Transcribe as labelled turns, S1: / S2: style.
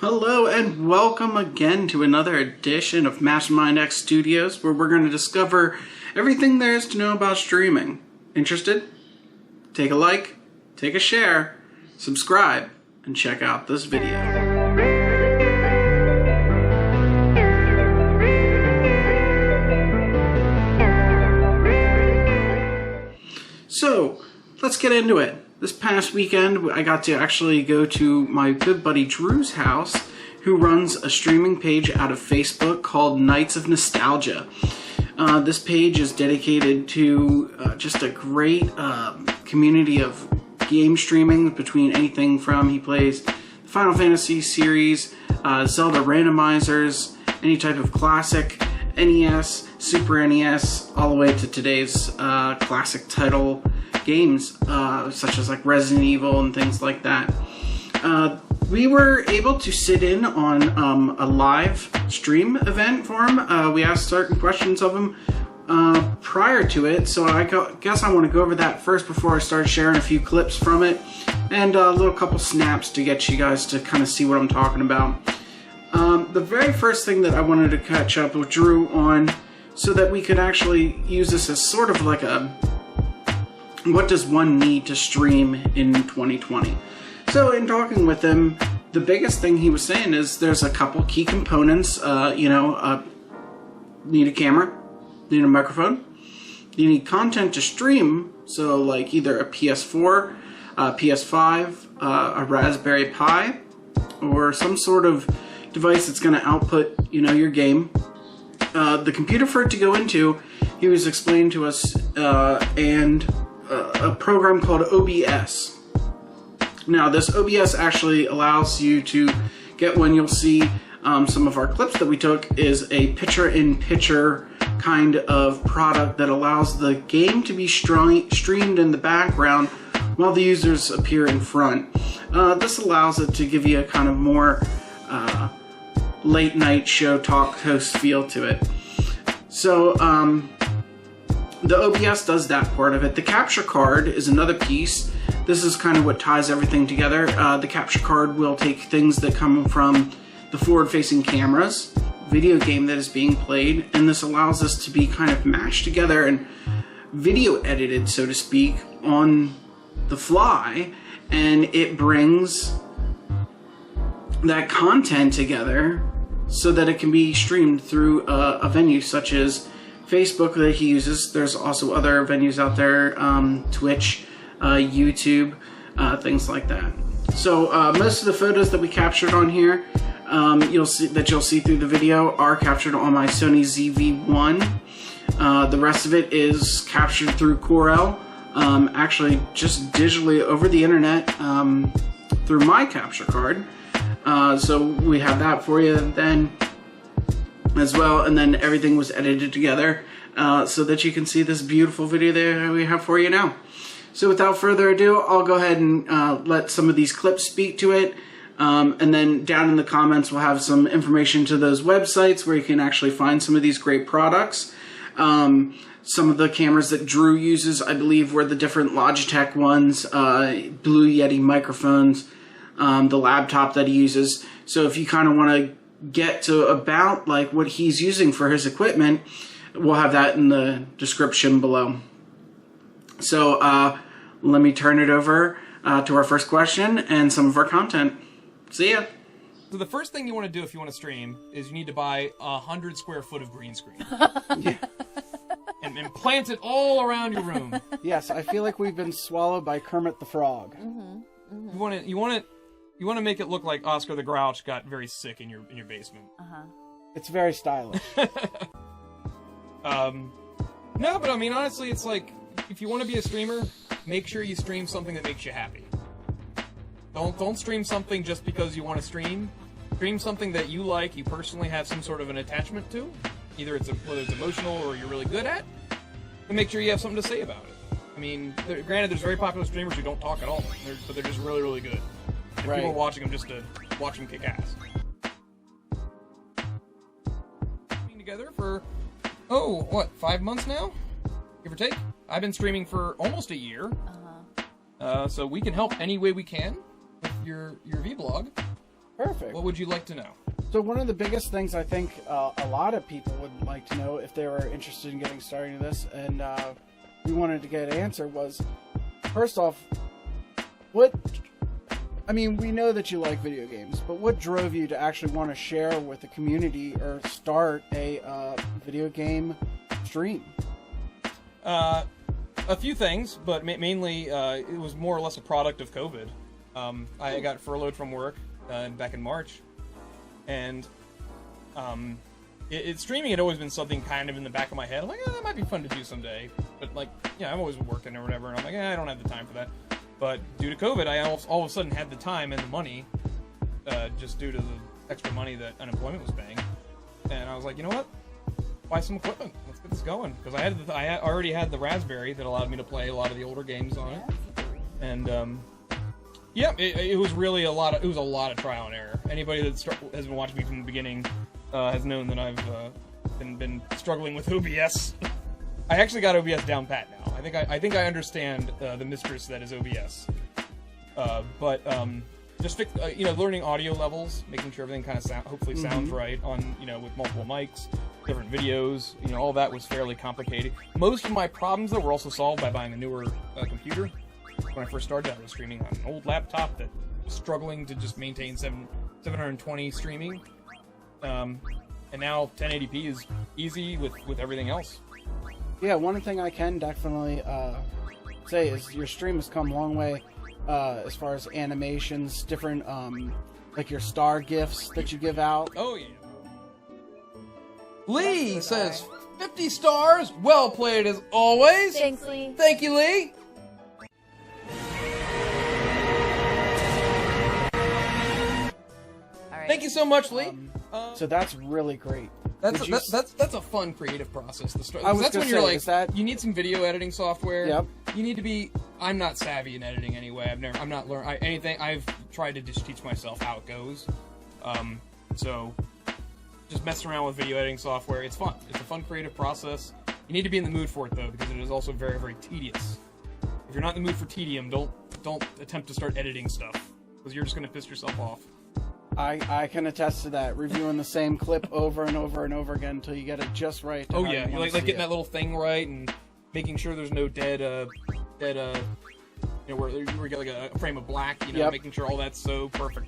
S1: Hello and welcome again to another edition of MasterMindX Studios, where we're going to discover everything there is to know about streaming. Interested? Take a like, take a share, subscribe, and check out this video. So, let's get into it. This past weekend, I got to actually go to my good buddy Drew's house, who runs a streaming page out of Facebook called Nights of Nostalgia. This page is dedicated to just a great community of game streaming, between anything from, he plays the Final Fantasy series, Zelda randomizers, any type of classic, NES, Super NES, all the way to today's classic title games, such as like Resident Evil and things like that. We were able to sit in on a live stream event for him. We asked certain questions of him prior to it, so I guess I want to go over that first before I start sharing a few clips from it, and a little couple snaps to get you guys to kind of see what I'm talking about. The very first thing that I wanted to catch up with Drew on, so that we could actually use this as sort of like a what does one need to stream in 2020? So in talking with him, the biggest thing he was saying is there's a couple key components. Need a camera, need a microphone, you need content to stream, so like either a PS4, a PS5, a Raspberry Pi, or some sort of device that's going to output, your game. The computer for it to go into, he was explaining to us, and a program called OBS. Now, this OBS actually allows you to get, when you'll see some of our clips that we took, is a picture-in-picture kind of product that allows the game to be streamed in the background while the users appear in front. This allows it to give you a kind of more late-night show talk host feel to it. So, the OBS does that part of it. The capture card is another piece. This is kind of what ties everything together. The capture card will take things that come from the forward-facing cameras, video game that is being played, and this allows us to be kind of mashed together and video edited, so to speak, on the fly, and it brings that content together so that it can be streamed through a venue such as Facebook that he uses. There's also other venues out there, Twitch, YouTube, things like that. So most of the photos that we captured on here, you'll see through the video, are captured on my Sony ZV1. The rest of it is captured through Corel, actually just digitally over the internet through my capture card. So we have that for you then as well, and then everything was edited together so that you can see this beautiful video that we have for you now. So without further ado, I'll go ahead and let some of these clips speak to it, and then down in the comments we'll have some information to those websites where you can actually find some of these great products. Some of the cameras that Drew uses, I believe, were the different Logitech ones, Blue Yeti microphones, the laptop that he uses. So if you kind of want to get to about like what he's using for his equipment, we'll have that in the description below. So let me turn it over to our first question and some of our content. See ya.
S2: So the first thing you want to do if you want to stream is you need to buy 100 square foot of green screen.
S1: Yeah.
S2: and plant it all around your room.
S3: Yes, I feel like we've been swallowed by Kermit the Frog.
S2: Mm-hmm. Mm-hmm. You want to make it look like Oscar the Grouch got very sick in your basement.
S3: It's very stylish.
S2: No, but I mean, honestly, it's like, if you want to be a streamer, make sure you stream something that makes you happy. Don't stream something just because you want to stream. Stream something that you like, you personally have some sort of an attachment to. Either whether it's emotional or you're really good at. And make sure you have something to say about it. I mean, granted, there's very popular streamers who don't talk at all, but they're just really, really good. And people are watching them just to watch them kick ass. Been together for, 5 months now? Give or take. I've been streaming for almost a year. So we can help any way we can with your vlog.
S3: Perfect.
S2: What would you like to know?
S3: So one of the biggest things I think a lot of people would like to know if they were interested in getting started in this, and we wanted to get an answer, was, first off, we know that you like video games, but what drove you to actually want to share with the community or start a video game stream?
S2: A few things, but mainly it was more or less a product of COVID. I got furloughed from work back in March, and streaming had always been something kind of in the back of my head. I'm like, that might be fun to do someday. But like, I'm always working or whatever, and I'm like, I don't have the time for that. But due to COVID, I all of a sudden had the time and the money, just due to the extra money that unemployment was paying. And I was like, you know what? Buy some equipment. Let's get this going. Because I already had the Raspberry that allowed me to play a lot of the older games on it. And it was really a lot of trial and error. Anybody that has been watching me from the beginning has known that I've been struggling with OBS. I actually got OBS down pat now. I think I understand the mistress that is OBS. Just learning audio levels, making sure everything kind of hopefully sounds right on with multiple mics, different videos. All that was fairly complicated. Most of my problems though were also solved by buying a newer computer. When I first started, I was streaming on an old laptop that was struggling to just maintain 720 streaming. And now 1080p is easy with everything else.
S3: Yeah, one thing I can definitely say is your stream has come a long way as far as animations, different like your star gifts that you give out.
S2: Oh yeah. Lee says 50 stars. Well played as always.
S4: Thanks, Lee.
S2: Thank you, Lee.
S4: All right.
S2: Thank you so much, Lee.
S3: So that's really great.
S2: That's a fun creative process. That's when you're like, you need some video editing software.
S3: Yep.
S2: You need to be. I'm not savvy in editing anyway. I'm not learning anything. I've tried to just teach myself how it goes. So just messing around with video editing software. It's fun. It's a fun creative process. You need to be in the mood for it though, because it is also very, very tedious. If you're not in the mood for tedium, don't attempt to start editing stuff, because you're just going to piss yourself off.
S3: I can attest to that. Reviewing the same clip over and over and over again until you get it just right.
S2: Oh yeah, you like getting that little thing right and making sure there's no dead where you get like a frame of black, making sure all that's so perfect.